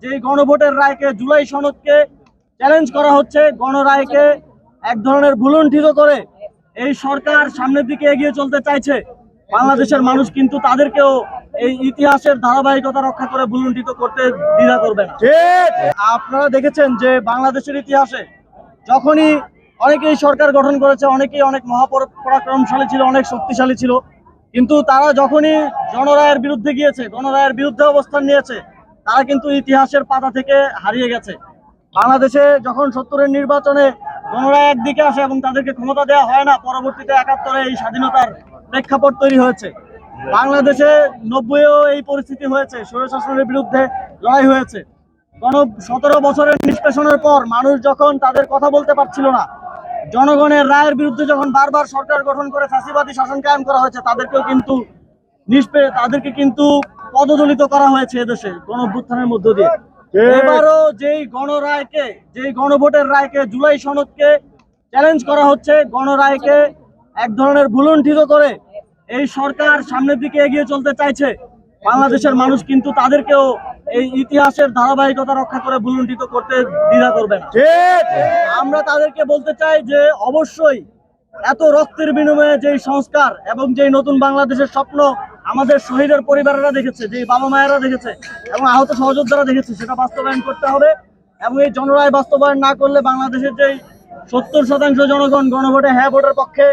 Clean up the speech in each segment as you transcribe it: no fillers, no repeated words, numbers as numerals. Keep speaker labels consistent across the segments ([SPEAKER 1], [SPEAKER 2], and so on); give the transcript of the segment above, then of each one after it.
[SPEAKER 1] যে গণভোটের রায়কে, জুলাই সনদকে চ্যালেঞ্জ করা হচ্ছে, গণরায়কে এক ধরনের ভুলুণ্ঠিত করে এই সরকার সামনের দিকে এগিয়ে চলতে চাইছে। বাংলাদেশের মানুষ কিন্তু তাদেরকেও এই ইতিহাসের ধারাবাহিকতা রক্ষা করে ভুলুণ্ঠিত করতে দ্বিধা করবে না। আপনারা দেখেছেন যে বাংলাদেশের ইতিহাসে যখনই অনেকেই সরকার গঠন করেছে, অনেকেই অনেক মহাপরাক্রমশালী ছিল, অনেক শক্তিশালী ছিল, কিন্তু তারা যখনই জনরায়ের বিরুদ্ধে গিয়েছে, গণরায়ের বিরুদ্ধে অবস্থান নিয়েছে, তারা কিন্তু ইতিহাসের পাতা থেকে হারিয়ে গেছে। বাংলাদেশে যখন ৭০-এর নির্বাচনে গণরায় একদিকে আসে এবং তাদেরকে ক্ষমতা দেওয়া হয় না, পরবর্তীতে ৭১-এ এই স্বাধীনতার প্রেক্ষাপট তৈরি হয়েছে। বাংলাদেশে ৯০-এও এই পরিস্থিতি হয়েছে, স্বৈরশাসনের বিরুদ্ধে লড়াই হয়েছে। ১৭ বছরের নিষ্পেষণের পর মানুষ যখন তাদের কথা বলতে পারছিল না, জনগণের রায়ের বিরুদ্ধে যখন বারবার সরকার গঠন করে ফ্যাসিবাদী শাসন কায়েম করা হয়েছে, তাদেরকে কিন্তু পদদলিত করা হয়েছে এদেশে গণঅভ্যুত্থানের মধ্য দিয়ে। এবারও যেই গণভোটের রায়কে, জুলাই সনদকে চ্যালেঞ্জ করা হচ্ছে, গণরায়কে এক ধরনের ভুলুণ্ঠিত করে এই সরকার সামনের দিকে এগিয়ে চলতে চাইছে। বাংলাদেশের মানুষ কিন্তু তাদেরকেও এই ইতিহাসের ধারাবাহিকতা রক্ষা করে ভুলুণ্ঠিত করতে দ্বিধা করবে না। আমরা তাদেরকে বলতে চাই যে অবশ্যই এত রক্তের বিনিময়ে যেই সংস্কার এবং যেই নতুন বাংলাদেশের স্বপ্ন আমাদের শহীদের পরিবারেরা দেখেছে, যে বাবা মায়েরা দেখেছে এবং আহত সহযোদ্ধারা দেখেছে, সেটা বাস্তবায়ন করতে হবে। এবং এই জনরায় বাস্তবায়ন না করলে বাংলাদেশের যেই ৭০% জনগণ গণভোটে হ্যাঁ ভোটের পক্ষে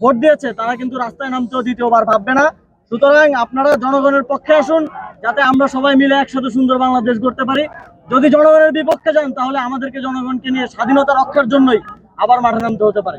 [SPEAKER 1] ভোট দিয়েছে, তারা কিন্তু রাস্তায় নামতেও দ্বিতীয়বার ভাববে না। সুতরাং আপনারা জনগণের পক্ষে আসুন, যাতে আমরা সবাই মিলে একসাথে সুন্দর বাংলাদেশ গড়তে পারি। যদি জনগণের বিপক্ষে যান, তাহলে আমাদেরকে জনগণকে নিয়ে স্বাধীনতা রক্ষার জন্যই আবার মাঠে নামতে হতে পারে।